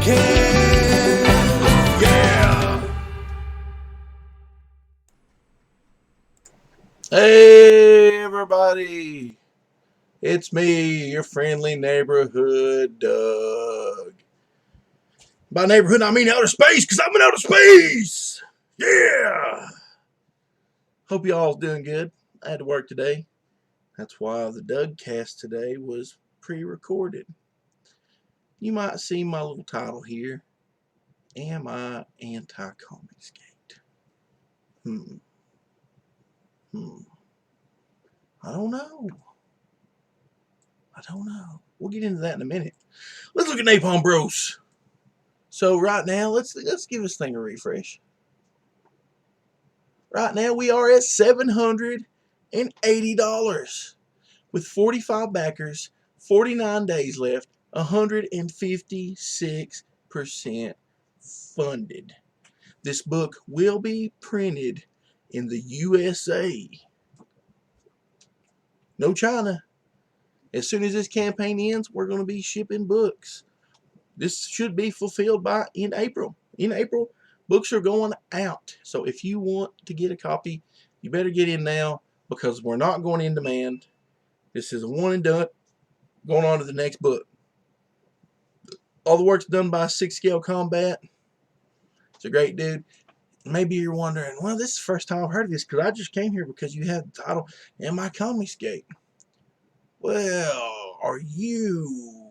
can. Yeah. Hey everybody, it's me, your friendly neighborhood Doug. By neighborhood I mean outer space, because I'm in outer space. Yeah. Hope y'all's doing good. I had to work today. That's why the Doug cast today was pre-recorded. You might see my little title here. Am I Anti Comicsgate? I don't know. We'll get into that in a minute. Let's look at Napalm Bruce. So right now, let's give this thing a refresh. Right now we are at $780 with 45 backers, 49 days left, 156% funded. This book will be printed in the USA. No China. As soon as this campaign ends, we're going to be shipping books. This should be fulfilled in April. In April, books are going out. So if you want to get a copy, you better get in now, because we're not going in demand. This is a one and done. Going on to the next book. All the work's done by 6 Scale Combat. It's a great dude. Maybe you're wondering, well, this is the first time I've heard of this, because I just came here because you have the title, Am I Comicsgate? Well, are you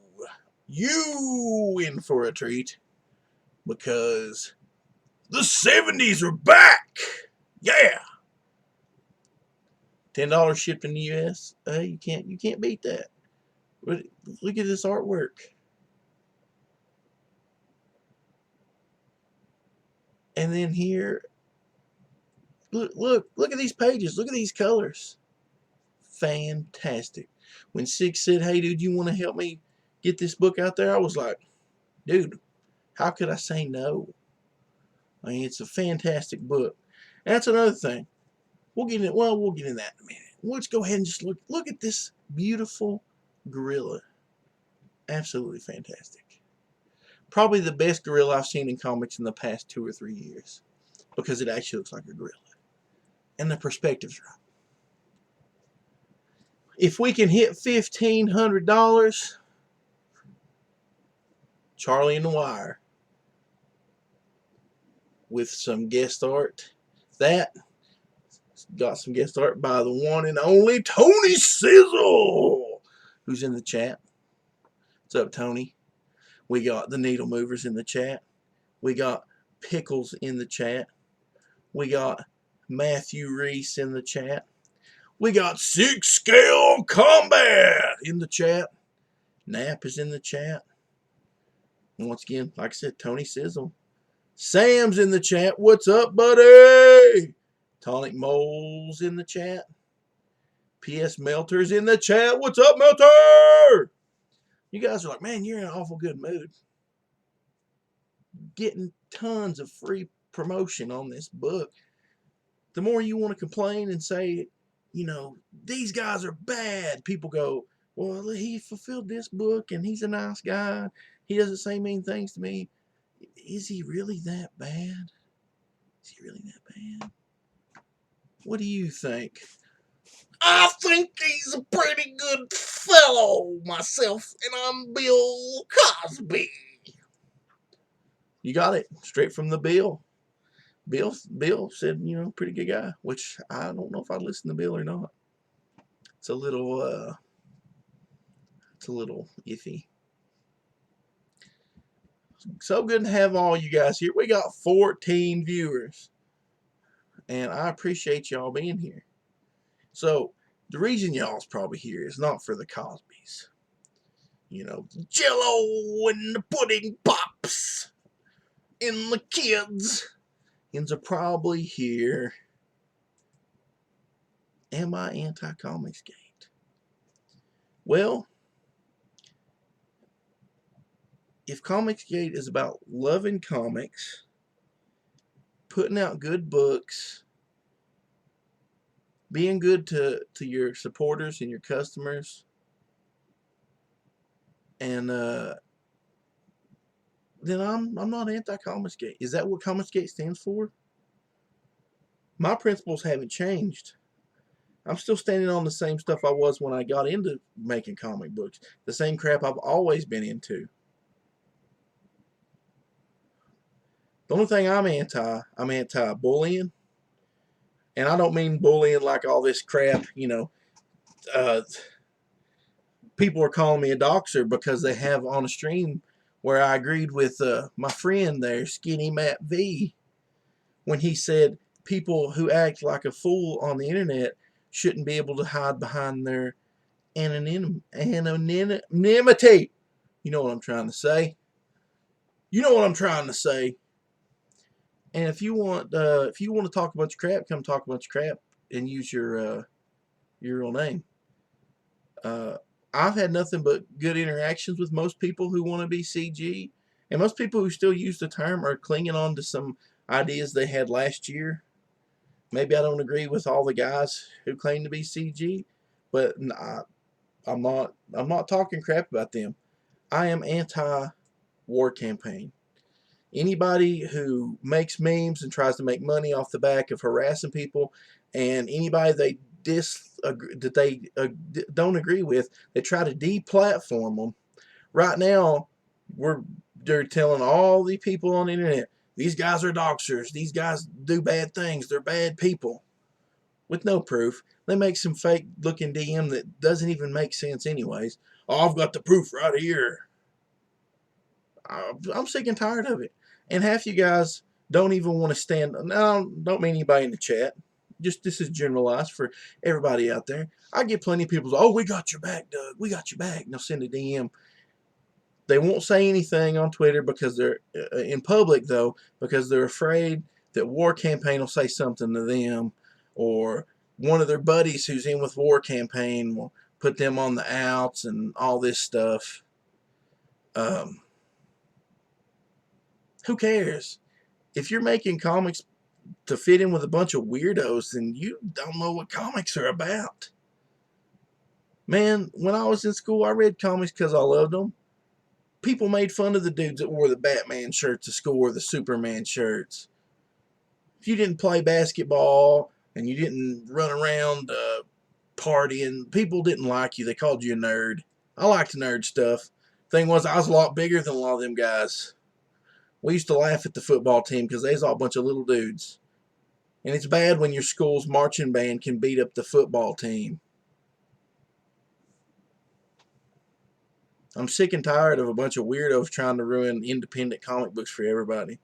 in for a treat? Because the 70s are back! Yeah! $10 shipped in the US. You can't beat that. Look at this artwork. And then here, look at these pages. Look at these colors. Fantastic. When Six said, hey dude, you want to help me get this book out there? I was like, dude, how could I say no? I mean, it's a fantastic book. And that's another thing. We'll get in that in a minute. Let's go ahead and just look at this beautiful gorilla. Absolutely fantastic. Probably the best gorilla I've seen in comics in the past 2 or 3 years, because it actually looks like a gorilla. And the perspective's right. If we can hit $1,500, Charlie and the Wire with some guest art. That got some guest art by the one and only Tony Sizzle, who's in the chat. What's up, Tony? We got the Needle Movers in the chat. We got Pickles in the chat. We got Matthew Reese in the chat. We got 6 Scale Combat in the chat. Nap is in the chat. And once again, like I said, Tony Sizzle. Sam's in the chat. What's up, buddy? Tonic Moles in the chat. P.S. Melter's in the chat. What's up, Melter? You guys are like, man, you're in an awful good mood. Getting tons of free promotion on this book. The more you want to complain and say, you know, these guys are bad, people go, well, he fulfilled this book and he's a nice guy. He doesn't say mean things to me. Is he really that bad? Is he really that bad? What do you think? I think he's a pretty good fellow myself, and I'm Bill Cosby. You got it. Straight from the Bill. Bill said, you know, pretty good guy, which I don't know if I'd listen to Bill or not. It's a little iffy. So good to have all you guys here. We got 14 viewers, and I appreciate y'all being here. So the reason y'all's probably here is not for the Cosbys. You know, Jello and the pudding pops and the kids. Yins are probably here. Am I Anti Comicsgate? Well, if Comicsgate is about loving comics, putting out good books, being good to your supporters and your customers, and then I'm not anti-Comicsgate. Is that what Comicsgate stands for? My principles haven't changed. I'm still standing on the same stuff I was when I got into making comic books. The same crap I've always been into. The only thing I'm anti-bullying. And I don't mean bullying like all this crap, uh, people are calling me a doxer because they have on a stream where I agreed with my friend there, Skinny Matt V, when he said people who act like a fool on the internet shouldn't be able to hide behind their anonymity. You know what I'm trying to say. You know what I'm trying to say. And if you want to talk a bunch of crap, come talk a bunch of crap and use your real name. I've had nothing but good interactions with most people who want to be CG, and most people who still use the term are clinging on to some ideas they had last year. Maybe I don't agree with all the guys who claim to be CG, but I'm not talking crap about them. I am anti-war campaign. Anybody who makes memes and tries to make money off the back of harassing people, and anybody that they don't agree with, they try to deplatform them. Right now, they're telling all the people on the internet, these guys are doxers, these guys do bad things, they're bad people, with no proof. They make some fake looking DM that doesn't even make sense anyways. Oh, I've got the proof right here. I'm sick and tired of it. And half you guys don't even want to stand. No, don't mean anybody in the chat. Just this is generalized for everybody out there. I get plenty of people. Oh, we got your back, Doug. We got your back. And they'll send a DM. They won't say anything on Twitter because they're in public though, because they're afraid that War Campaign will say something to them, or one of their buddies who's in with War Campaign will put them on the outs and all this stuff. Who cares? If you're making comics to fit in with a bunch of weirdos, then you don't know what comics are about. Man, when I was in school, I read comics because I loved them. People made fun of the dudes that wore the Batman shirts to school or the Superman shirts. If you didn't play basketball and you didn't run around partying, people didn't like you. They called you a nerd. I liked nerd stuff. Thing was, I was a lot bigger than a lot of them guys. We used to laugh at the football team because they was all a bunch of little dudes. And it's bad when your school's marching band can beat up the football team. I'm sick and tired of a bunch of weirdos trying to ruin independent comic books for everybody.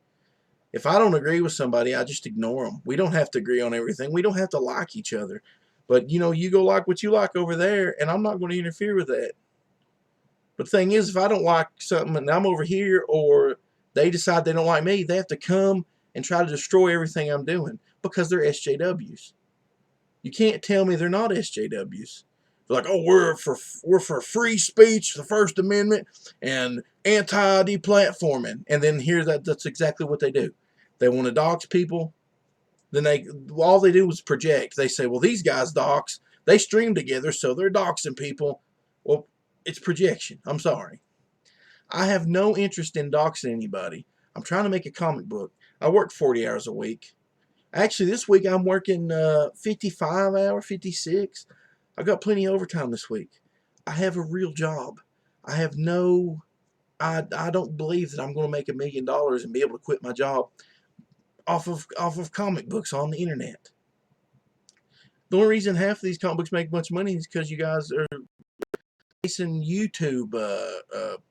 If I don't agree with somebody, I just ignore them. We don't have to agree on everything. We don't have to like each other. But, you go like what you like over there, and I'm not going to interfere with that. But the thing is, if I don't like something and I'm over here, or they decide they don't like me, they have to come and try to destroy everything I'm doing because they're SJWs. You can't tell me they're not SJWs. They're like, oh, we're for free speech, the First Amendment, and anti-deplatforming. And then that's exactly what they do. They want to dox people. Then all they do is project. They say, well, these guys dox. They stream together, so they're doxing people. Well, it's projection. I'm sorry. I have no interest in doxing anybody. I'm trying to make a comic book. I work 40 hours a week. Actually, this week I'm working 55 hours, 56. I got plenty of overtime this week. I have a real job. I have I don't believe that I'm going to make $1 million and be able to quit my job off of comic books on the internet. The only reason half of these comic books make a bunch of money is because you guys are chasing YouTube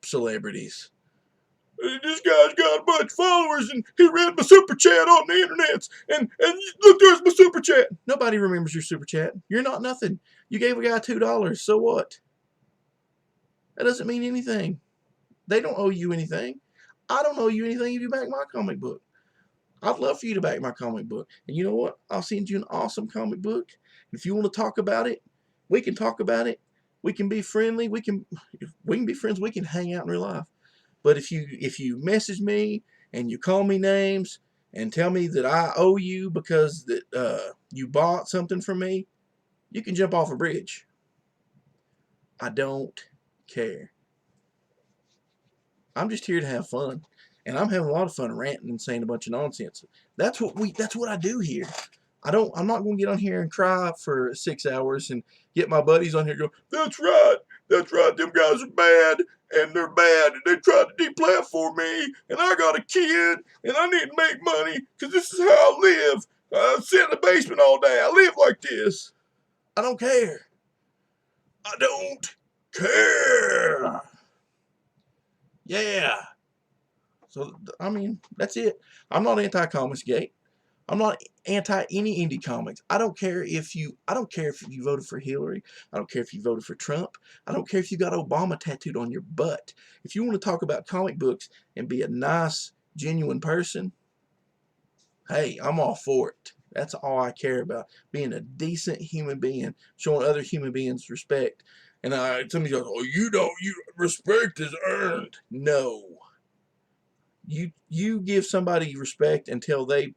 celebrities. This guy's got a bunch of followers and he read my super chat on the internet and look, there's my super chat. Nobody remembers your super chat. You're not nothing. You gave a guy $2. So what? That doesn't mean anything. They don't owe you anything. I don't owe you anything if you back my comic book. I'd love for you to back my comic book. And you know what? I'll send you an awesome comic book. If you want to talk about it, we can talk about it. We can be friendly. We can be friends. We can hang out in real life. But if you message me and you call me names and tell me that I owe you because that you bought something from me, you can jump off a bridge. I don't care. I'm just here to have fun. And I'm having a lot of fun ranting and saying a bunch of nonsense. That's what I do here. I'm not going to get on here and cry for 6 hours and get my buddies on here and go, that's right, them guys are bad, and they're bad, and they tried to deplatform me, and I got a kid, and I need to make money, because this is how I live. I sit in the basement all day. I live like this. I don't care. I don't care. Yeah. So, I mean, that's it. I'm not anti-Comicsgate. I'm not anti any indie comics. I don't care if you voted for Hillary. I don't care if you voted for Trump. I don't care if you got Obama tattooed on your butt. If you want to talk about comic books and be a nice, genuine person, hey, I'm all for it. That's all I care about. Being a decent human being, showing other human beings respect. And somebody goes, oh, you respect is earned. No. You give somebody respect until they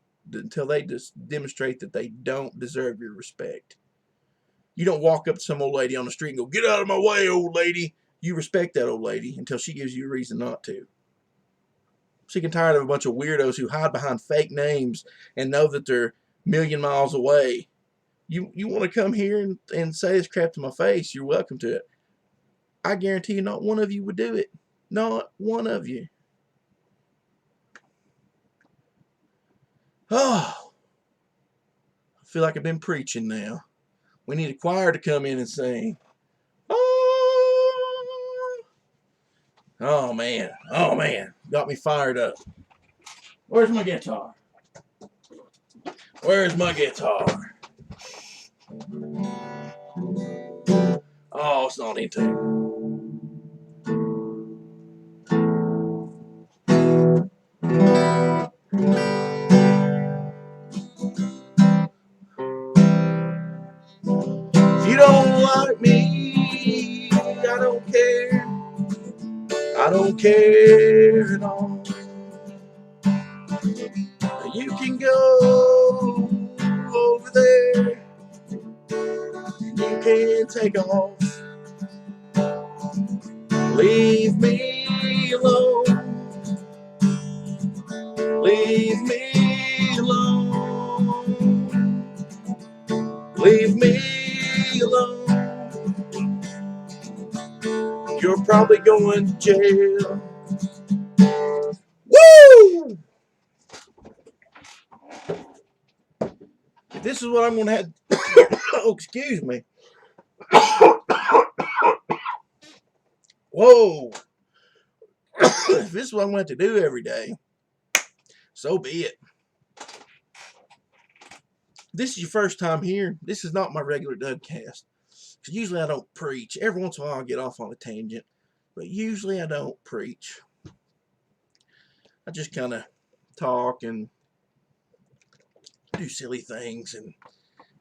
just demonstrate that they don't deserve your respect. You don't walk up to some old lady on the street and go, get out of my way, old lady. You respect that old lady until she gives you a reason not to. Sick and tired of a bunch of weirdos who hide behind fake names and know that they're a million miles away. You want to come here and say this crap to my face, you're welcome to it. I guarantee you not one of you would do it. Not one of you. Oh, I feel like I've been preaching now. We need a choir to come in and sing. Oh man. Oh man. Got me fired up. Where's my guitar? Where's my guitar? Oh, it's not in tune. If you don't like me, I don't care. I don't care at all. You can go over there. You can take off. Leave me alone. Leave me alone. Leave me alone. You're probably going to jail. Woo! If this is what I'm going to have... oh, excuse me. Whoa. If this is what I'm going to have to do every day, so be it. This is your first time here. This is not my regular Dudcast. Because usually I don't preach. Every once in a while I'll get off on a tangent. But usually I don't preach. I just kind of talk and do silly things and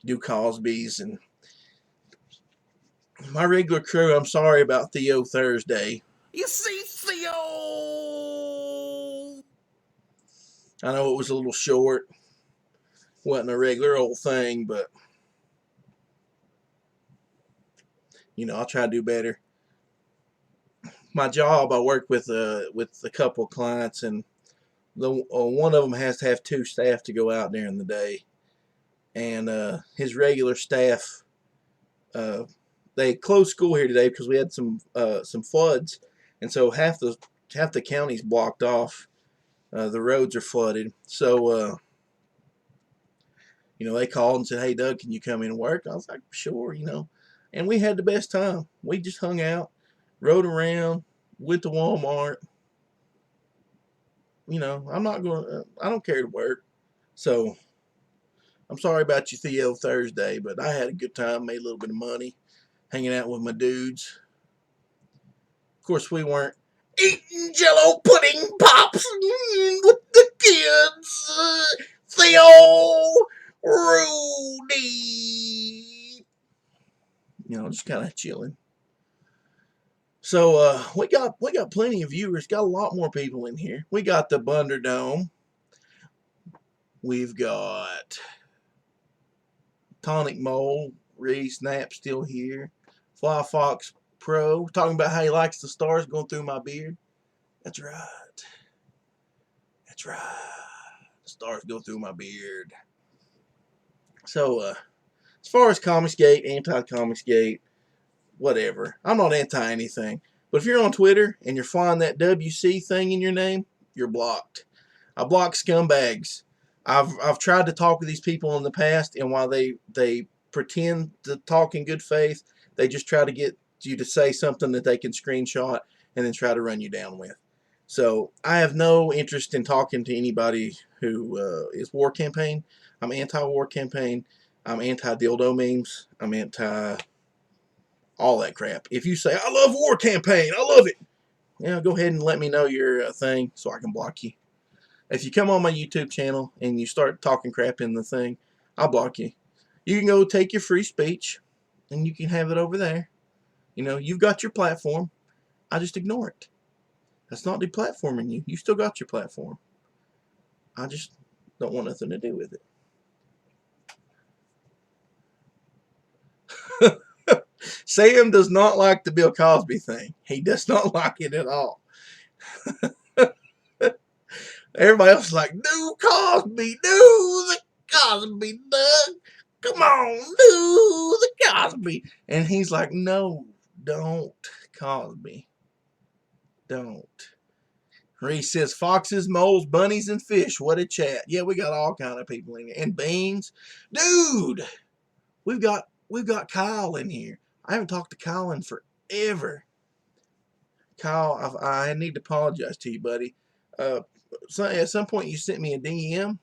do Cosby's. And my regular crew, I'm sorry about Theo Thursday. You see, Theo! I know it was a little short. Wasn't a regular old thing, but you know, I'll try to do better. My job, I work with a couple of clients, and one of them has to have 2 staff to go out during the day, and his regular staff, they closed school here today because we had some floods, and so half the county's blocked off. The roads are flooded, so you know, they called and said, hey, Doug, can you come in and work? I was like, sure, you know. And we had the best time. We just hung out, rode around, went to Walmart. You know, I don't care to work. So, I'm sorry about you, Theo Thursday, but I had a good time, made a little bit of money, hanging out with my dudes. Of course, we weren't eating Jello pudding pops with the kids. Theo, Rudy. You know, just kind of chilling. So we got plenty of viewers. Got a lot more people in here. We got the Bunderdome. We've got Tonic Mole, Reese, Snap still here. Firefox Pro talking about how he likes the stars going through my beard. That's right. That's right. The stars go through my beard. So, as far as Comicsgate, anti-Comicsgate, whatever. I'm not anti anything. But if you're on Twitter and you're flying that WC thing in your name, you're blocked. I block scumbags. I've tried to talk with these people in the past, and while they pretend to talk in good faith, they just try to get you to say something that they can screenshot and then try to run you down with. So I have no interest in talking to anybody who is war campaign. I'm anti-war campaign. I'm anti-dildo memes. I'm anti all that crap. If you say, I love war campaign, I love it, yeah, go ahead and let me know your thing so I can block you. If you come on my YouTube channel and you start talking crap in the thing, I'll block you. You can go take your free speech and you can have it over there. You know, you've got your platform. I just ignore it. That's not deplatforming you. You still got your platform. I just don't want nothing to do with it. Sam does not like the Bill Cosby thing. He does not like it at all. Everybody else is like, do Cosby, do the Cosby, Doug. Come on, do the Cosby. And he's like, no, don't, Cosby. Don't. Reese says, foxes, moles, bunnies, and fish. What a chat. Yeah, we got all kind of people in here. And beans. Dude, we've got Kyle in here. I haven't talked to Kyle in forever. Kyle, I need to apologize to you, buddy. So at some point you sent me a DM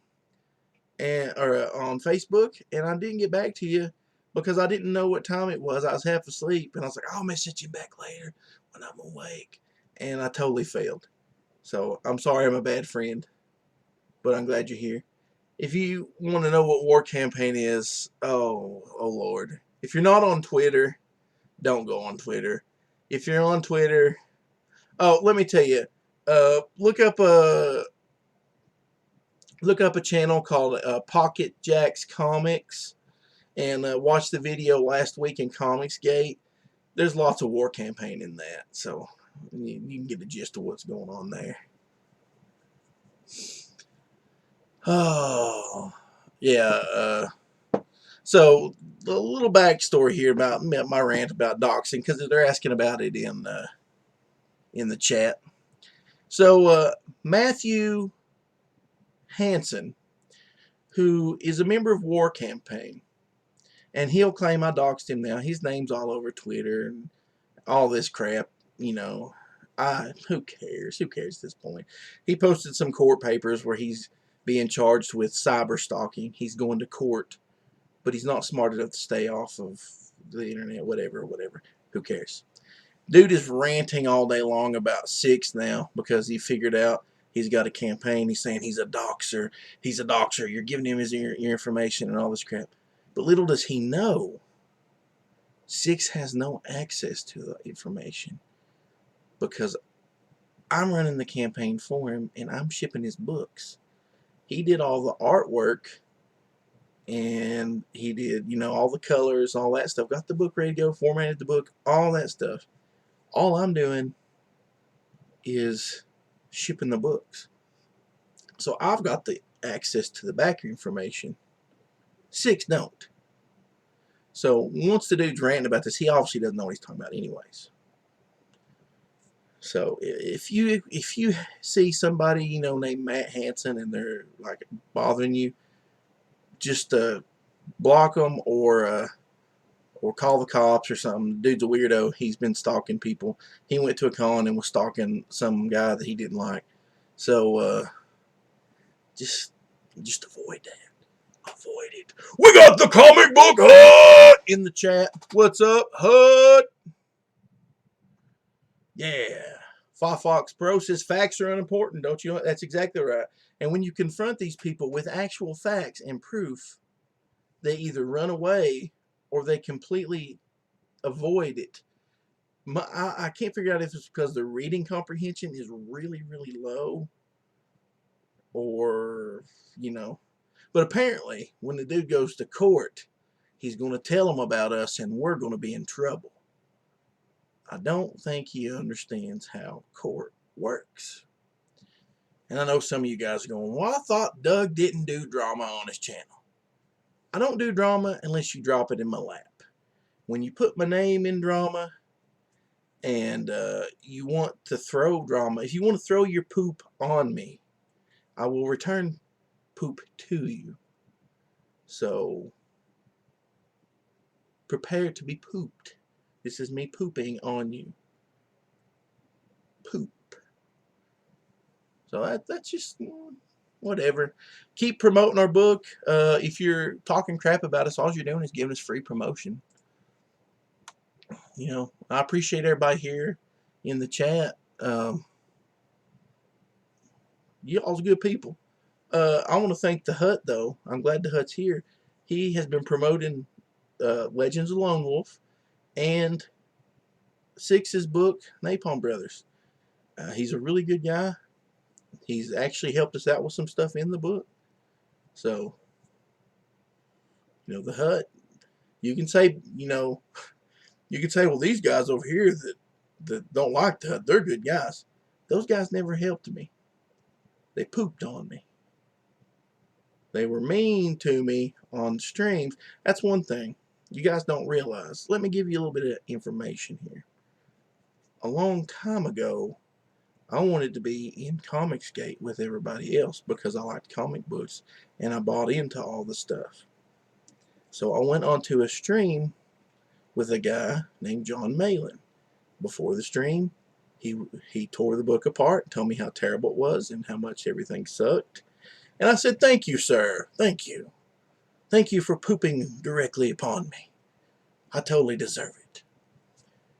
or on Facebook, and I didn't get back to you because I didn't know what time it was. I was half asleep, and I was like, I'm going to send you back later when I'm awake. And I totally failed. So I'm sorry I'm a bad friend, but I'm glad you're here. If you want to know what war campaign is, oh Lord. If you're not on Twitter, don't go on Twitter. If you're on Twitter, oh, let me tell you, look up a channel called Pocket Jacks Comics and watch the video last week in Comicsgate. There's lots of war campaign in that, so you can get the gist of what's going on there. Oh, yeah. So a little backstory here about my rant about doxing, because they're asking about it in the chat. So Matthew Hansen, who is a member of War Campaign, and he'll claim I doxed him now. His name's all over Twitter and all this crap, you know. Who cares? Who cares at this point? He posted some court papers where he's being charged with cyber stalking. He's going to court, but he's not smart enough to stay off of the internet, whatever. Who cares? Dude is ranting all day long about Six now because he figured out he's got a campaign. He's saying he's a doxer. He's a doxer. You're giving him your information and all this crap. But little does he know, Six has no access to the information because I'm running the campaign for him and I'm shipping his books. He did all the artwork and he did, you know, all the colors, all that stuff. Got the book ready to go, formatted the book, all that stuff. All I'm doing is shipping the books. So I've got the access to the backer information. Six don't. So once the dude's ranting about this, he obviously doesn't know what he's talking about anyways. So if you see somebody, you know, named Matt Hansen and they're like bothering you, just block them or call the cops or something. The dude's a weirdo. He's been stalking people. He went to a con and was stalking some guy that he didn't like. So just avoid that. Avoid it. We got the comic book hut in the chat. What's up, hut? Yeah. Firefox Process. Facts are unimportant, don't you know? That's exactly right. And when you confront these people with actual facts and proof, they either run away or they completely avoid it. I can't figure out if it's because their reading comprehension is really, really low or, you know. But apparently, when the dude goes to court, he's going to tell them about us and we're going to be in trouble. I don't think he understands how court works. And I know some of you guys are going, well, I thought Doug didn't do drama on his channel. I don't do drama unless you drop it in my lap. When you put my name in drama and you want to throw drama, if you want to throw your poop on me, I will return poop to you. So prepare to be pooped. This is me pooping on you. Poop. So that's just whatever. Keep promoting our book. If you're talking crap about us, all you're doing is giving us free promotion. You know, I appreciate everybody here in the chat. You all's good people. I want to thank the Hut, though. I'm glad the Hut's here. He has been promoting Legends of Lone Wolf and Six's book, Napalm Brothers. He's a really good guy. He's actually helped us out with some stuff in the book. So, you know, the Hut, you can say, you know, you can say, well, these guys over here that don't like the Hut, they're good guys. Those guys never helped me. They pooped on me. They were mean to me on streams. That's one thing you guys don't realize. Let me give you a little bit of information here. A long time ago, I wanted to be in Comicsgate with everybody else because I liked comic books and I bought into all the stuff. So I went onto a stream with a guy named John Maitland. Before the stream, he tore the book apart, told me how terrible it was and how much everything sucked. And I said, thank you, sir. Thank you. Thank you for pooping directly upon me. I totally deserve it.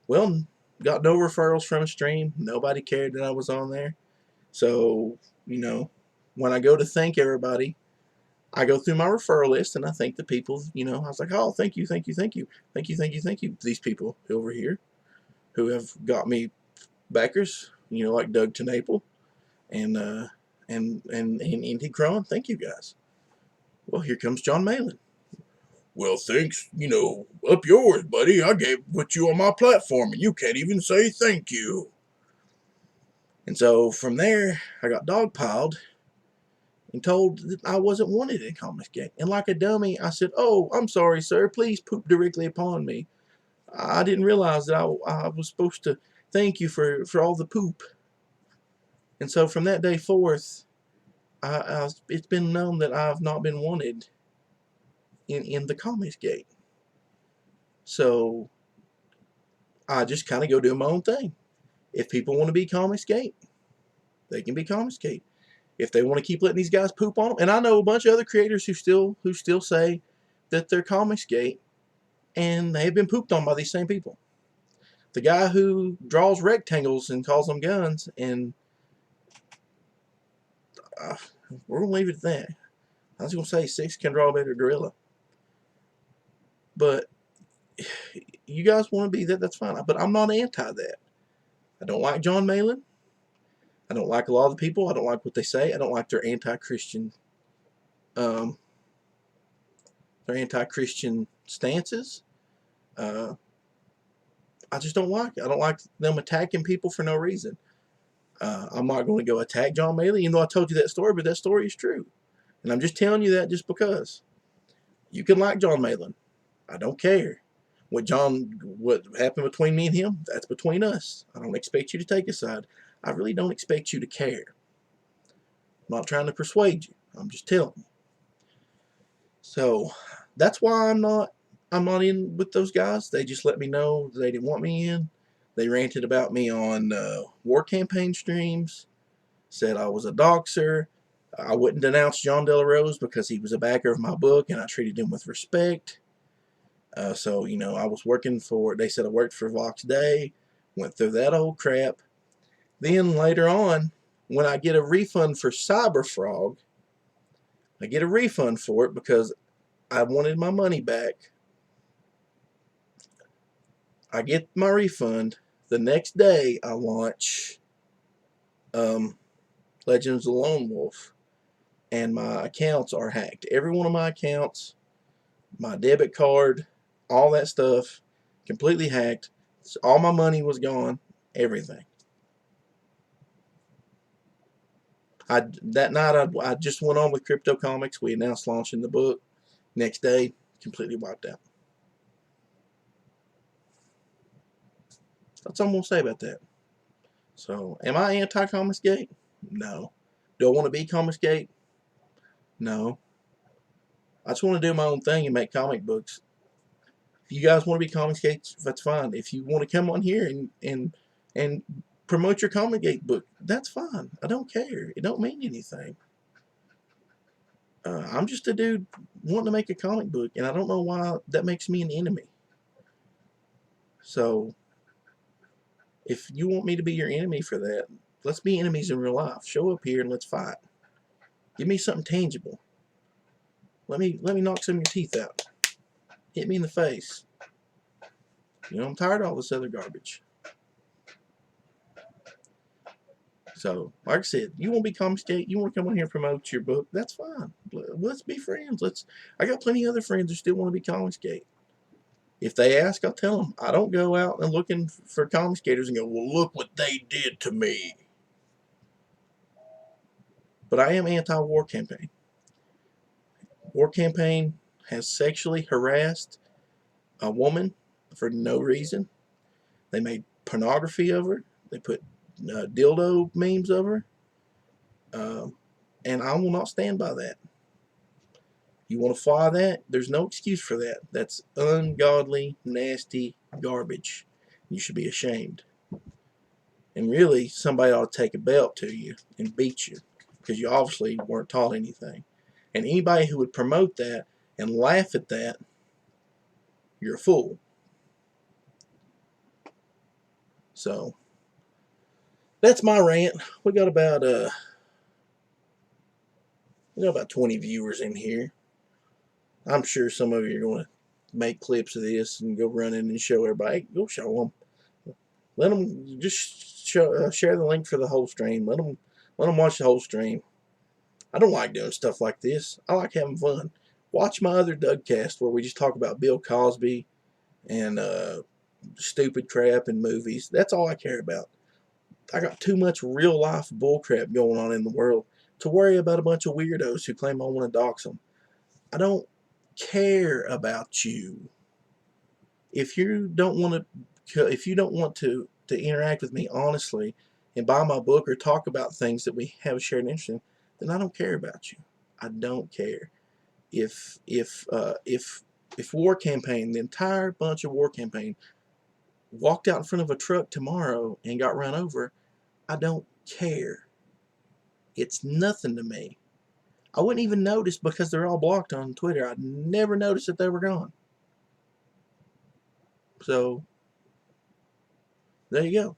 Well, got no referrals from a stream. Nobody cared that I was on there. So, you know, when I go to thank everybody, I go through my referral list and I thank the people, you know, I was like, oh, thank you, thank you, thank you. Thank you, thank you, thank you. These people over here who have got me backers, you know, like Doug Tenaple and Indy Cron. Thank you guys. Well, here comes John Maitland. Well, thanks, you know, up yours, buddy. I put you on my platform and you can't even say thank you. And so from there, I got dogpiled and told that I wasn't wanted in Comicsgate. And like a dummy, I said, oh, I'm sorry, sir. Please poop directly upon me. I didn't realize that I was supposed to thank you for all the poop. And so from that day forth, it's been known that I've not been wanted in the Comicsgate. So I just kind of go do my own thing. If people want to be Comicsgate, they can be Comicsgate. If they want to keep letting these guys poop on them, and I know a bunch of other creators who still say that they're Comicsgate, and they have been pooped on by these same people. The guy who draws rectangles and calls them guns, and we're gonna leave it at that. I was gonna say Six can draw a better gorilla, but you guys want to be that, that's fine. But I'm not anti that. I don't like John Maitland. I don't like a lot of the people. I don't like what they say. I don't like their anti-Christian stances. I just don't like it. I don't like them attacking people for no reason. I'm not going to go attack John Maitland, even though I told you that story, but that story is true. And I'm just telling you that just because. You can like John Maitland. I don't care. What happened between me and him, that's between us. I don't expect you to take a side. I really don't expect you to care. I'm not trying to persuade you. I'm just telling you. So that's why I'm not in with those guys. They just let me know they didn't want me in. They ranted about me on war campaign streams, said I was a doxer. I wouldn't denounce John De La Rose because he was a backer of my book and I treated him with respect. So, you know, I was working for, they said I worked for Vox Day, went through that old crap. Then later on, when I get a refund for Cyberfrog, I get a refund for it because I wanted my money back. I get my refund. The next day, I launch Legends of the Lone Wolf, and my accounts are hacked. Every one of my accounts, my debit card, all that stuff, completely hacked. So all my money was gone, everything. That night I just went on with Crypto Comics. We announced launching the book. Next day, completely wiped out. That's all I'm gonna say about that. So, am I anti Comicsgate? No. Do I want to be Comicsgate? No. I just want to do my own thing and make comic books. If you guys want to be Comicsgate, that's fine. If you want to come on here and promote your Comicsgate book, that's fine. I don't care. It don't mean anything. I'm just a dude wanting to make a comic book, and I don't know why that makes me an enemy. So, if you want me to be your enemy for that, let's be enemies in real life. Show up here and let's fight. Give me something tangible. Let me knock some of your teeth out. Hit me in the face. You know, I'm tired of all this other garbage. So, like I said, you want to be Comicsgate, you want to come on here and promote your book, that's fine. Let's be friends. I got plenty of other friends who still want to be Comicsgate. If they ask, I'll tell them. I don't go out and looking for Comicsgaters and go, well, look what they did to me. But I am anti-war campaign. War Campaign has sexually harassed a woman for no reason. They made pornography of her. They put dildo memes of her. And I will not stand by that. You want to fly that? There's no excuse for that. That's ungodly, nasty garbage. You should be ashamed. And really, somebody ought to take a belt to you and beat you, because you obviously weren't taught anything. And anybody who would promote that and laugh at that, you're a fool. So, that's my rant. We got about 20 viewers in here. I'm sure some of you are going to make clips of this and go run in and show everybody. Hey, go show them. Let them just share the link for the whole stream. Let them watch the whole stream. I don't like doing stuff like this. I like having fun. Watch my other Dougcast where we just talk about Bill Cosby and stupid crap and movies. That's all I care about. I got too much real life bullcrap going on in the world to worry about a bunch of weirdos who claim I want to dox them. I don't care about you. If you don't want to interact with me honestly and buy my book or talk about things that we have a shared interest in, then I don't care about you. I don't care. If War Campaign, the entire bunch of War Campaign, walked out in front of a truck tomorrow and got run over, I don't care. It's nothing to me. I wouldn't even notice because they're all blocked on Twitter. I'd never noticed that they were gone. So, there you go.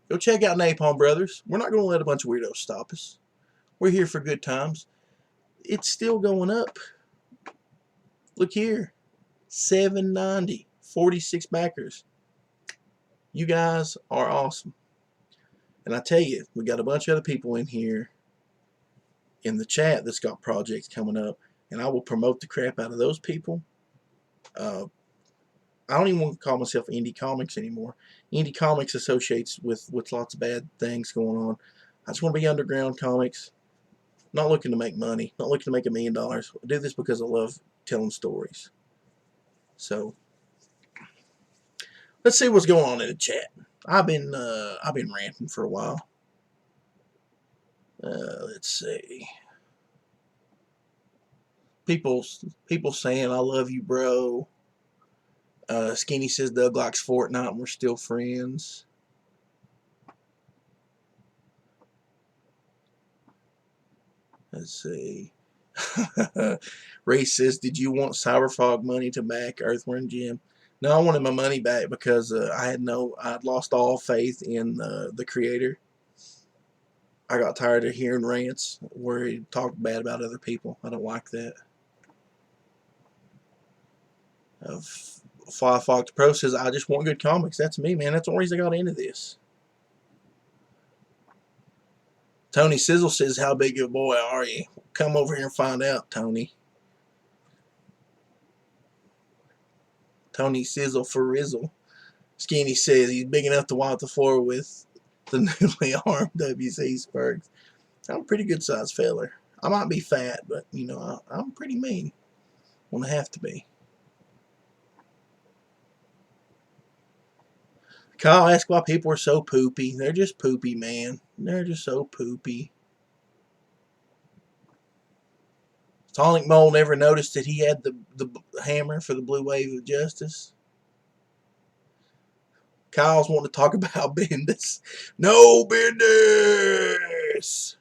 Go check out Napalm Brothers. We're not going to let a bunch of weirdos stop us. We're here for good times. It's still going up. Look here. $7.90. 46 backers. You guys are awesome. And I tell you, we got a bunch of other people in here in the chat that's got projects coming up, and I will promote the crap out of those people. I don't even want to call myself Indie Comics anymore. Indie Comics associates with lots of bad things going on. I just want to be underground comics. Not looking to make money. Not looking to make $1 million. I do this because I love telling stories. So, let's see what's going on in the chat. I've been ranting for a while. Let's see. People saying I love you, bro. Skinny says Doug likes Fortnite and we're still friends. Let's see. Reese says, did you want Cyberfog money to back Earthworm Jim? No, I wanted my money back because I'd lost all faith in the creator. I got tired of hearing rants where he talked bad about other people. I don't like that. Firefox Process says, I just want good comics. That's me, man. That's the reason I got into this. Tony Sizzle says, how big of a boy are you? Come over here and find out, Tony. Tony Sizzle for Rizzle. Skinny says he's big enough to wipe the floor with. the newly armed WC Spurks. I'm a pretty good sized feller. I might be fat, but you know, I'm pretty mean when I have to be. Kyle asked why people are so poopy. They're just poopy, man. They're just so poopy. Tonic Mole never noticed that he had the hammer for the Blue Wave of Justice. Kyle's wanting to talk about Bendis. No Bendis!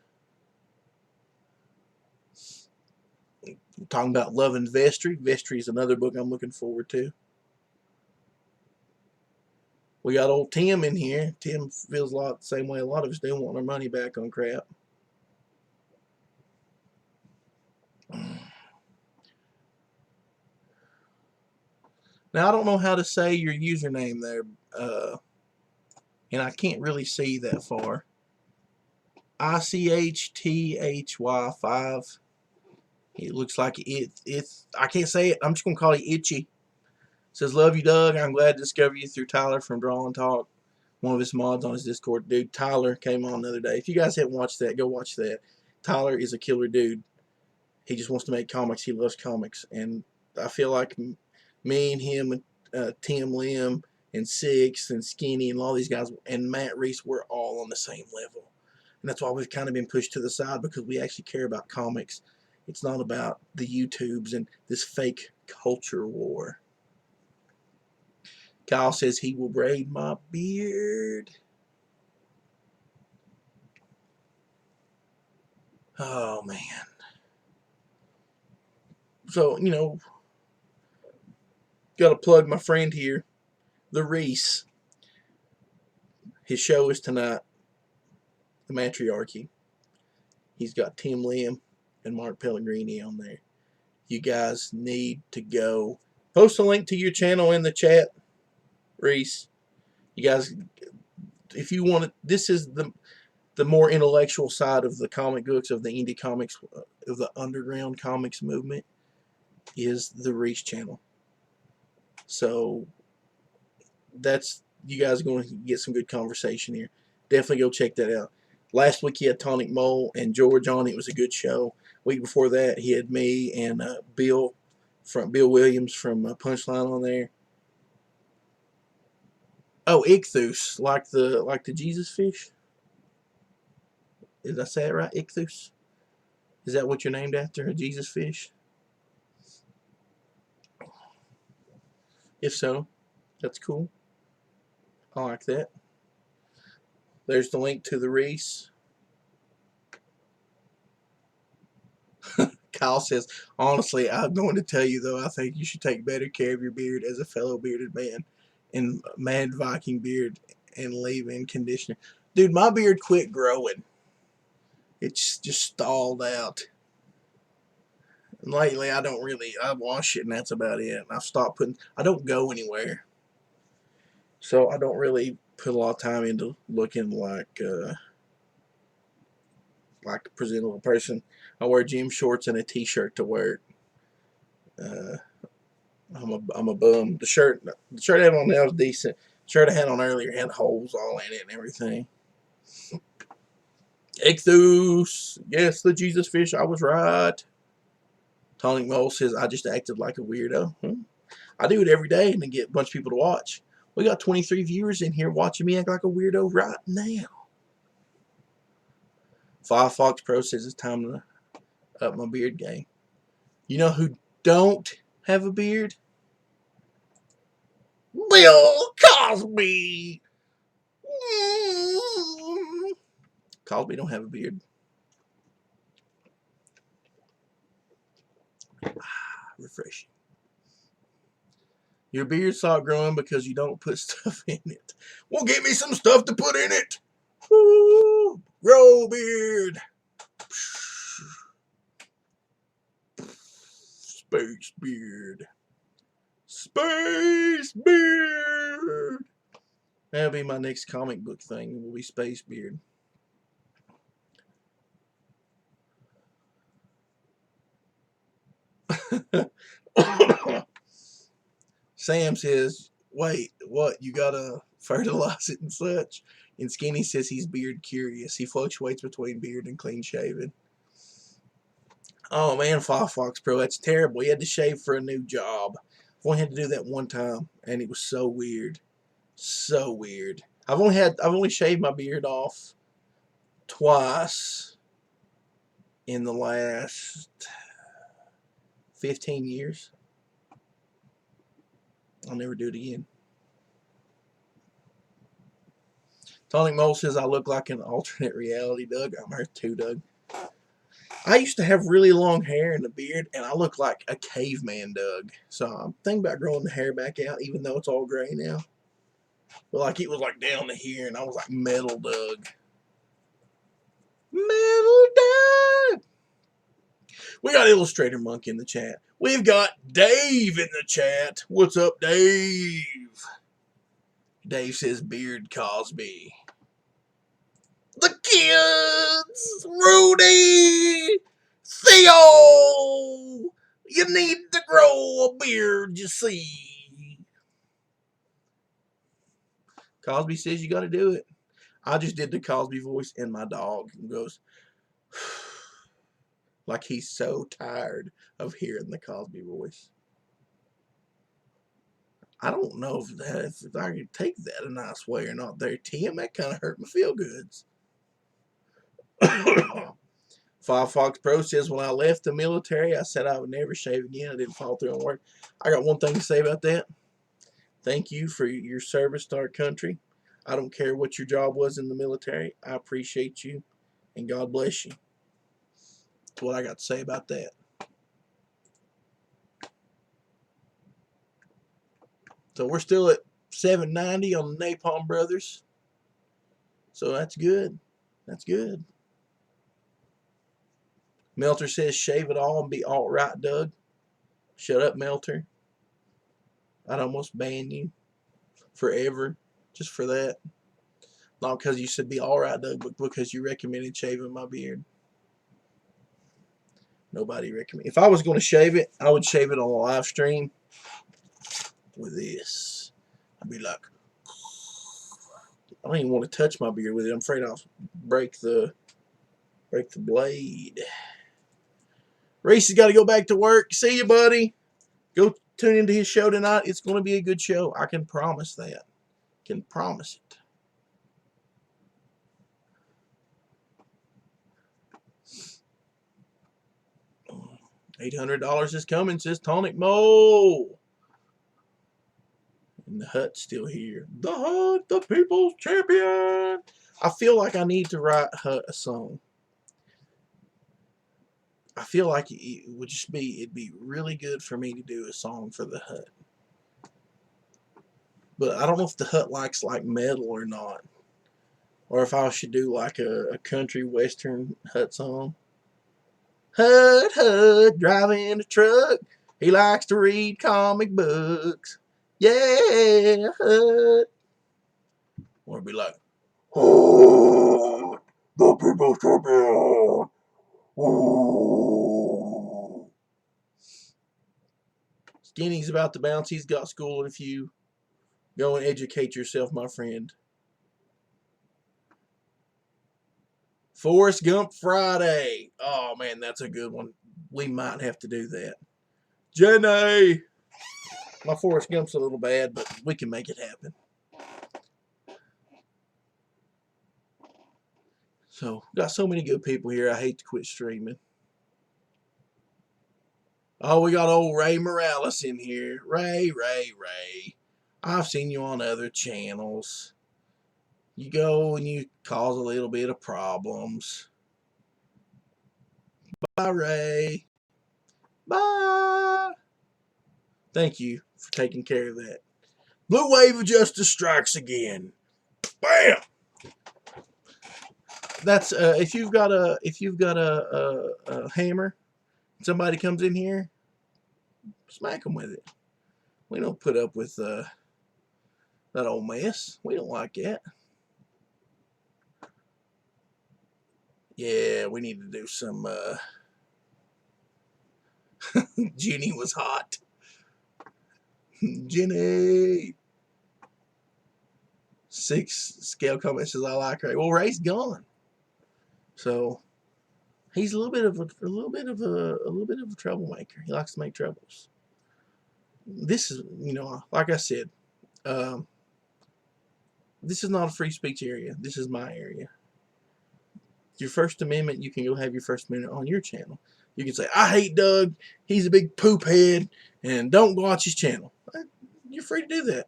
Talking about Love and Vestry. Vestry is another book I'm looking forward to. We got old Tim in here. Tim feels a lot the same way a lot of us do, want our money back on crap. Now, I don't know how to say your username there, and I can't really see that far. ICHTHY5. It looks like it's I can't say it. I'm just going to call it Itchy. It says, love you, Doug. I'm glad to discover you through Tyler from Draw and Talk. One of his mods on his Discord. Dude, Tyler came on the other day. If you guys haven't watched that, go watch that. Tyler is a killer dude. He just wants to make comics. He loves comics. And I feel like me and him and Tim Lim and Six and Skinny and all these guys and Matt Reese, we're all on the same level. And that's why we've kind of been pushed to the side, because we actually care about comics. It's not about the YouTubes and this fake culture war. Kyle says he will braid my beard. Oh, man. So, you know, got to plug my friend here, the Reese. His show is tonight, The Matriarchy. He's got Tim Lim and Mark Pellegrini on there. You guys need to go. Post a link to your channel in the chat, Reese. You guys, if you want to, this is the more intellectual side of the comic books, of the indie comics, of the underground comics movement, is the Reese Channel. So that's, you guys are going to get some good conversation here. Definitely go check that out. Last week he had Tonic Mole and George on. It was a good show. Week before that he had me and Bill Williams from Punchline on there. Oh, Ichthus, like the Jesus fish. Did I say it right? Ichthus? Is that what you're named after? A Jesus fish? If so, that's cool. I like that. There's the link to the Reese. Kyle says, honestly, I'm going to tell you, though, I think you should take better care of your beard as a fellow bearded man. And Mad Viking beard and leave-in conditioner. Dude, my beard quit growing. It's just stalled out. And lately, I wash it and that's about it. I've stopped I don't go anywhere. So I don't really put a lot of time into looking like a presentable person. I wear gym shorts and a t-shirt to work. I'm a bum. The shirt I had on now is decent. The shirt I had on earlier had holes all in it and everything. Ichthus. Yes, the Jesus fish. I was right. Tonic Mole says, I just acted like a weirdo. I do it every day and then get a bunch of people to watch. We got 23 viewers in here watching me act like a weirdo right now. Firefox Process, it's time to up my beard game. You know who don't have a beard? Bill Cosby. Cosby don't have a beard. Refreshing. Your beard stopped growing because you don't put stuff in it. Well, give me some stuff to put in it. Woo! Grow beard. Space beard. Space beard. That'll be my next comic book thing. Will be Space Beard. Sam says, wait, what? You got a fertilize it and such. And Skinny says he's beard curious. He fluctuates between beard and clean shaven. Oh man, Firefox Pro, that's terrible. He had to shave for a new job. I only had to do that one time, and it was so weird. So weird. I've only shaved my beard off twice in the last 15 years. I'll never do it again. Tonic Mole says I look like an alternate reality Doug. I'm Earth 2 Doug. I used to have really long hair and a beard, and I look like a caveman Doug. So I'm thinking about growing the hair back out, even though it's all gray now. But like it was like down to here, and I was like Metal Doug. Metal Doug! We got Illustrator Monk in the chat. We've got Dave in the chat. What's up, Dave? Dave says Beard Cosby. The kids! Rudy! Theo! You need to grow a beard, you see. Cosby says you got to do it. I just did the Cosby voice, and my dog goes like he's so tired of hearing the Cosby voice. I don't know if I could take that a nice way or not there, Tim. That kind of hurt my feel-goods. Firefox Pro says, when I left the military, I said I would never shave again. I didn't follow through on work. I got one thing to say about that. Thank you for your service to our country. I don't care what your job was in the military. I appreciate you, and God bless you. That's what I got to say about that. So we're still at 790 on the Napalm Brothers. So that's good. That's good. Melter says shave it all and be all right, Doug. Shut up, Melter. I'd almost ban you forever just for that. Not because you said be all right, Doug, but because you recommended shaving my beard. Nobody recommended. If I was going to shave it, I would shave it on a live stream with this. I'd be like, I don't even want to touch my beard with it. I'm afraid I'll break the blade. Reese has got to go back to work. See you, buddy. Go tune into his show tonight. It's going to be a good show. I can promise that. Can promise it. $800 is coming, says Tonic Mo. And the Hut's still here. The Hut, the people's champion. I feel like I need to write Hut a song. I feel like it'd be really good for me to do a song for the Hut. But I don't know if the Hut likes like metal or not. Or if I should do like a country western Hut song. Hut, Hut, driving a truck. He likes to read comic books. Yeah, Hut. Or it'd be like, oh, the people's champion. Oh. Skinny's about to bounce. He's got school in a few. Go and educate yourself, my friend. Forrest Gump Friday. Oh, man, that's a good one. We might have to do that. Jenny! My Forrest Gump's a little bad, but we can make it happen. So, got so many good people here. I hate to quit streaming. Oh, we got old Ray Morales in here. Ray. I've seen you on other channels. You go and you cause a little bit of problems. Bye, Ray. Bye. Thank you for taking care of that. Blue Wave of Justice strikes again. Bam! That's if you've got a hammer, somebody comes in here, smack them with it. We don't put up with that old mess. We don't like that. Yeah, we need to do some. Jenny was hot. Jenny. 6 scale comment says I like Ray. Well, Ray's gone, so he's a little bit of a troublemaker. He likes to make troubles. This is, like I said, this is not a free speech area. This is my area. Your First Amendment, you can go have your First Amendment on your channel. You can say, I hate Doug, he's a big poop head, and don't watch his channel. You're free to do that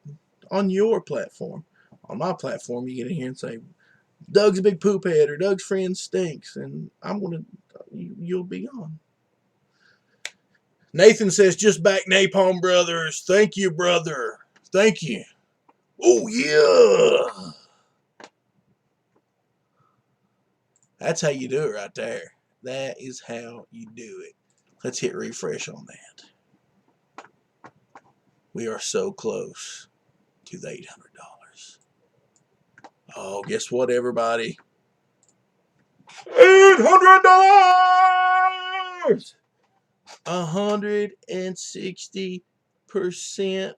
on your platform. On my platform, you get in here and say, Doug's a big poop head, or Doug's friend stinks, and you'll be gone. Nathan says, just back Napalm Brothers. Thank you, brother. Thank you. Oh, yeah. That's how you do it right there. That is how you do it. Let's hit refresh on that. We are so close to the $800. Oh, guess what, everybody? $800! 160%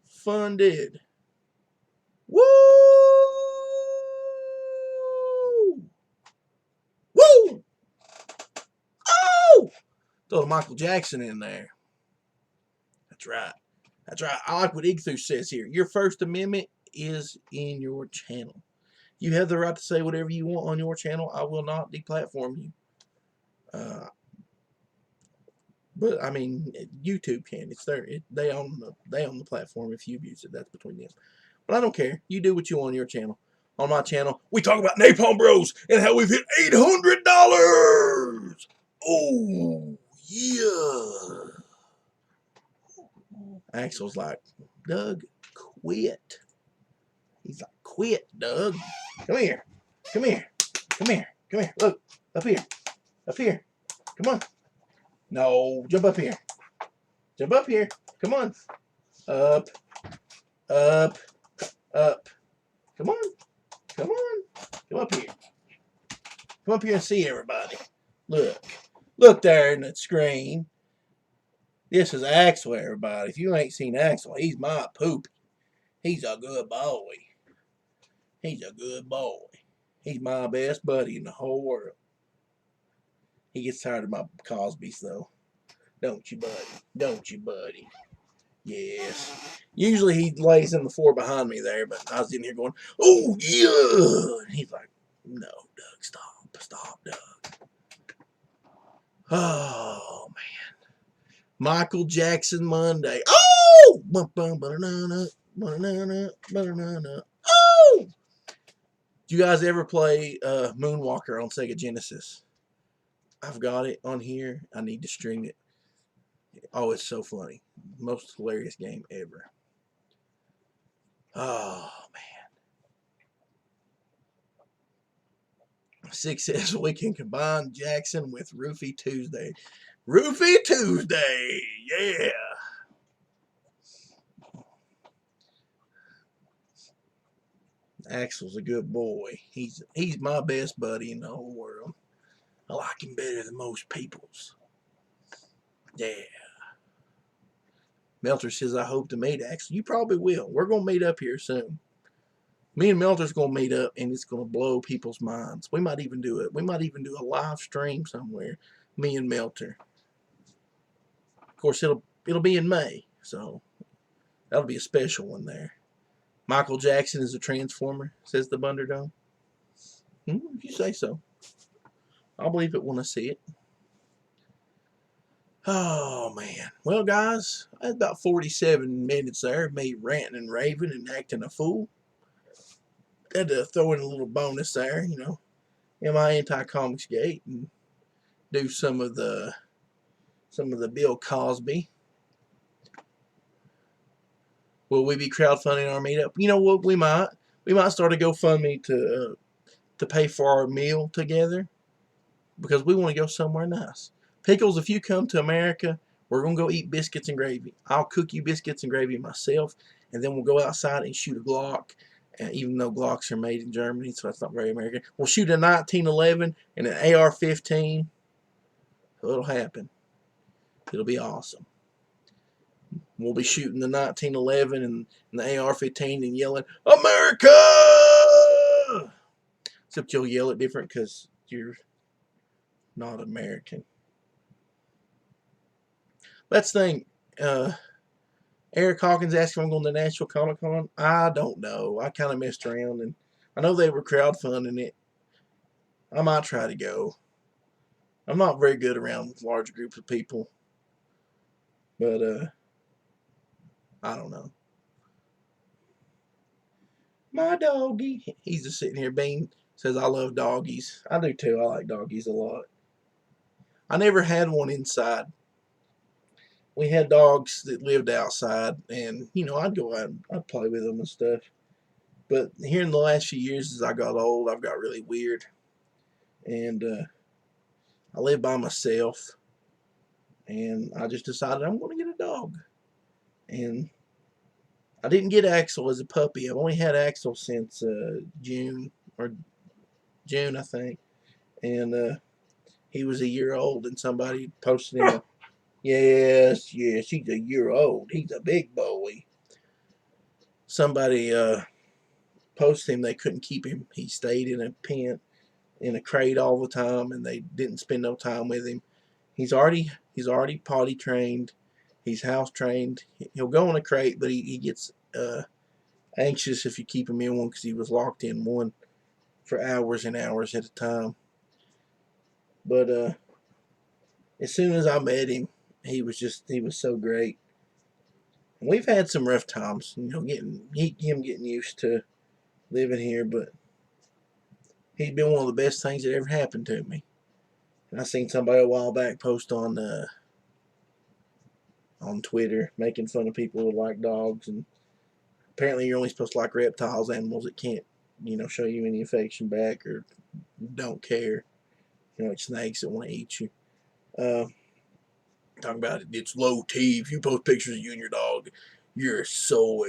funded. Woo! Woo! Oh! Throw Michael Jackson in there. That's right. That's right. I like what Igthu says here. Your First Amendment is in your channel. You have the right to say whatever you want on your channel. I will not deplatform you. But I mean, YouTube can. It's there. They own the platform. If you abuse it, that's between them. But I don't care. You do what you want on your channel. On my channel, we talk about Napalm Bros and how we've hit $800. Oh yeah. Axel's like, Doug, quit. He's like, quit, Doug. Come here. Come here. Come here. Come here. Look. Up here. Up here. Come on. No. Jump up here. Jump up here. Come on. Up. Up. Up. Come on. Come on. Come up here. Come up here and see everybody. Look. Look there in the screen. This is Axel, everybody. If you ain't seen Axel, he's my poop. He's a good boy. He's a good boy. He's my best buddy in the whole world. He gets tired of my Cosby's, though. Don't you, buddy? Don't you, buddy? Yes. Usually he lays in the floor behind me there, but I was in here going, oh, yeah. And he's like, no, Doug, stop. Stop, Doug. Oh, man. Michael Jackson Monday. Oh! Oh! Do you guys ever play Moonwalker on Sega Genesis? I've got it on here. I need to stream it. Oh, it's so funny. Most hilarious game ever. Oh, man. 6 says we can combine Jackson with Roofie Tuesday. Roofie Tuesday! Yeah! Axel's a good boy. He's my best buddy in the whole world. I like him better than most people's. Yeah. Melter says, I hope to meet Axel. You probably will. We're going to meet up here soon. Me and Melter's going to meet up, and it's going to blow people's minds. We might even do it. We might even do a live stream somewhere. Me and Melter. Of course, it'll be in May, so that'll be a special one there. Michael Jackson is a transformer, says the Bunderdome. If you say so. I'll believe it when I see it. Oh, man. Well, guys, that's about 47 minutes there of me ranting and raving and acting a fool. Had to throw in a little bonus there, Am I Anti Comicsgate and do some of the Bill Cosby. Will we be crowdfunding our meetup? You know what? We might start a GoFundMe to pay for our meal together because we want to go somewhere nice. Pickles, if you come to America, we're going to go eat biscuits and gravy. I'll cook you biscuits and gravy myself, and then we'll go outside and shoot a Glock, even though Glocks are made in Germany, so that's not very American. We'll shoot a 1911 and an AR-15. So it'll happen. It'll be awesome. We'll be shooting the 1911 and the AR-15 and yelling, America! Except you'll yell it different because you're not American. That's the thing. Eric Hawkins asked if I'm going to Nashville Comic Con. I don't know. I kind of messed around, and I know they were crowdfunding it. I might try to go. I'm not very good around large groups of people, but I don't know. My doggy, he's just sitting here. Bean says I love doggies. I do too. I like doggies a lot. I never had one inside. We had dogs that lived outside, and I'd go out and I'd play with them and stuff. But here in the last few years, as I got old, I've got really weird, and I live by myself, and I just decided I'm going to get a dog. And I didn't get Axel as a puppy. I've only had Axel since June, I think, and he was a year old, and somebody posted him. Yes, he's a year old. He's a big boy. Somebody posted him. They couldn't keep him. He stayed in a pen, in a crate all the time, and they didn't spend no time with him. He's already potty trained. He's house trained. He'll go in a crate, but he gets anxious if you keep him in one because he was locked in one for hours and hours at a time. But as soon as I met him, he was so great. And we've had some rough times, getting used to living here, but he's been one of the best things that ever happened to me. And I seen somebody a while back post on Twitter making fun of people who like dogs, and apparently you're only supposed to like reptiles, animals that can't, show you any affection back or don't care. Like snakes that want to eat you. Talking about it's low T. If you post pictures of you and your dog, you're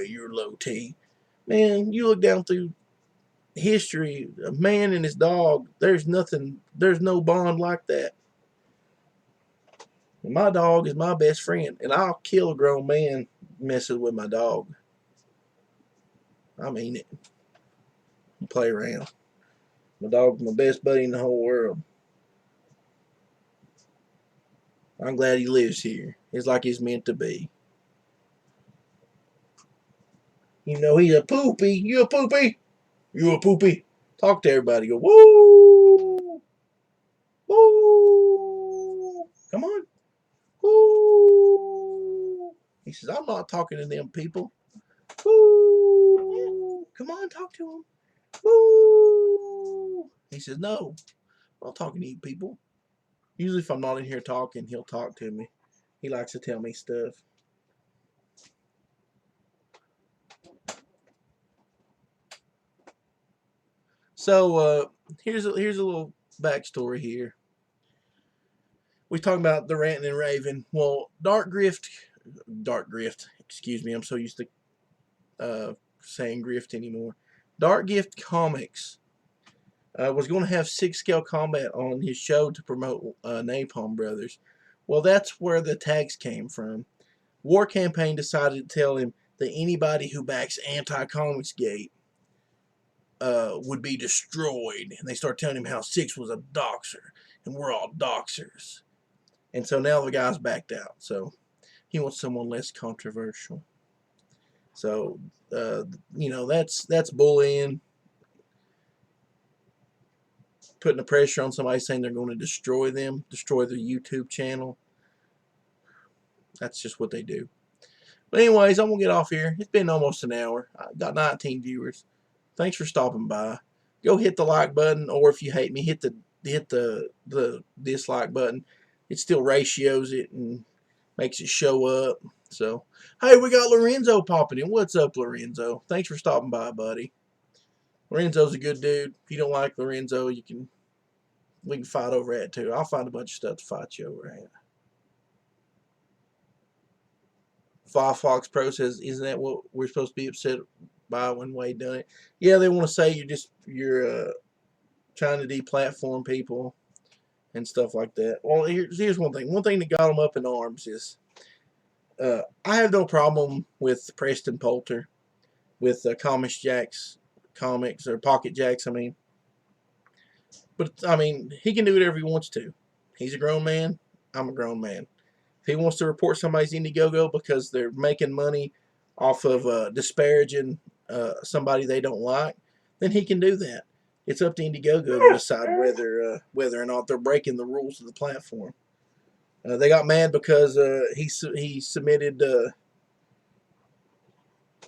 you're low T. Man, you look down through history, a man and his dog, there's no bond like that. And my dog is my best friend, and I'll kill a grown man messing with my dog. I mean it. Play around. My dog's my best buddy in the whole world. I'm glad he lives here. It's like he's meant to be. He's a poopy. You a poopy? You a poopy? Talk to everybody. Go, woo! Woo! Come on. Woo! He says, I'm not talking to them people. Woo! Come on, talk to him. Woo! He says, no, I'm not talking to you people. Usually if I'm not in here talking, he'll talk to me. He likes to tell me stuff. So here's a little backstory here. We talk about the Rant and Raven. Well, Dark Grift. Excuse me, I'm so used to saying Grift anymore. Dark Gift Comics was going to have 6-scale combat on his show to promote Napalm Brothers. Well, that's where the tags came from. War Campaign decided to tell him that anybody who backs Anti Comicsgate would be destroyed. And they start telling him how 6 was a doxer, and we're all doxers. And so now the guy's backed out. So he wants someone less controversial. So, that's bullying. Putting the pressure on somebody saying they're going to destroy their YouTube channel. That's just what they do. But anyways, I'm going to get off here. It's been almost an hour. I got 19 viewers. Thanks for stopping by. Go hit the like button, or if you hate me, hit the dislike button. It still ratios it and makes it show up. So, hey, we got Lorenzo popping in. What's up, Lorenzo? Thanks for stopping by, buddy. Lorenzo's a good dude. If you don't like Lorenzo, we can fight over that too. I'll find a bunch of stuff to fight you over at. Firefox Process, isn't that what we're supposed to be upset by when Wade done it? Yeah, they want to say you're trying to deplatform people and stuff like that. Well, here's one thing. One thing that got them up in arms is I have no problem with Preston Poulter, with Comics Jacks comics, or Pocket Jacks, I mean. But, I mean, he can do whatever he wants to. He's a grown man. I'm a grown man. If he wants to report somebody's Indiegogo because they're making money off of disparaging somebody they don't like, then he can do that. It's up to Indiegogo to decide whether or not they're breaking the rules of the platform. They got mad because he submitted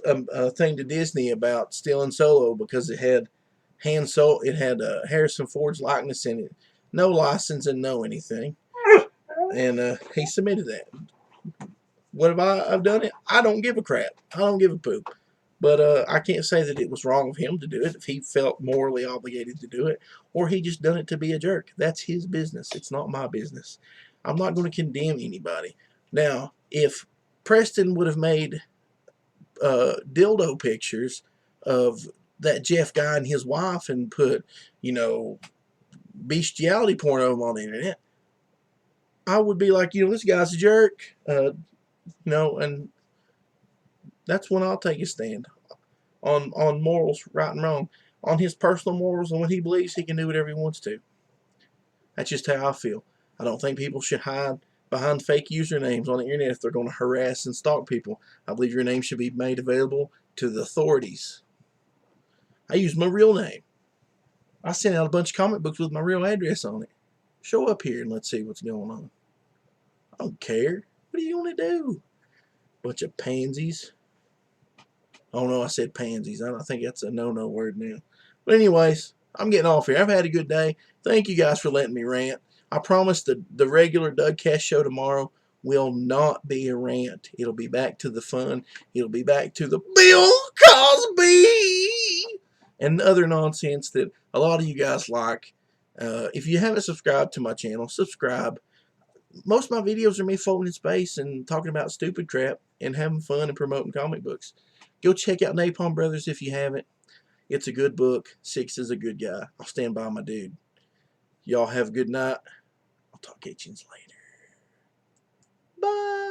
a thing to Disney about stealing Solo because it had Harrison Ford's likeness in it, no license and no anything, and he submitted that. What have I've done it? I don't give a crap. I don't give a poop. But I can't say that it was wrong of him to do it if he felt morally obligated to do it, or he just done it to be a jerk. That's his business. It's not my business. I'm not going to condemn anybody. Now, if Preston would have made dildo pictures of that Jeff guy and his wife and put, bestiality porno on the internet, I would be like, this guy's a jerk. And that's when I'll take a stand on morals, right and wrong, on his personal morals and what he believes. He can do whatever he wants to. That's just how I feel. I don't think people should hide behind fake usernames on the internet if they're going to harass and stalk people. I believe your name should be made available to the authorities. I use my real name. I sent out a bunch of comic books with my real address on it. Show up here and let's see what's going on. I don't care. What do you want to do? Bunch of pansies. Oh no, I said pansies. I don't think that's a no-no word now. But anyways, I'm getting off here. I've had a good day. Thank you guys for letting me rant. I promise the regular Dougcast show tomorrow will not be a rant. It'll be back to the fun. It'll be back to the Bill Cosby and other nonsense that a lot of you guys like. If you haven't subscribed to my channel, subscribe. Most of my videos are me folding in space and talking about stupid crap and having fun and promoting comic books. Go check out Napalm Brothers if you haven't. It's a good book. Six is a good guy. I'll stand by my dude. Y'all have a good night. I'll talk to you later. Bye.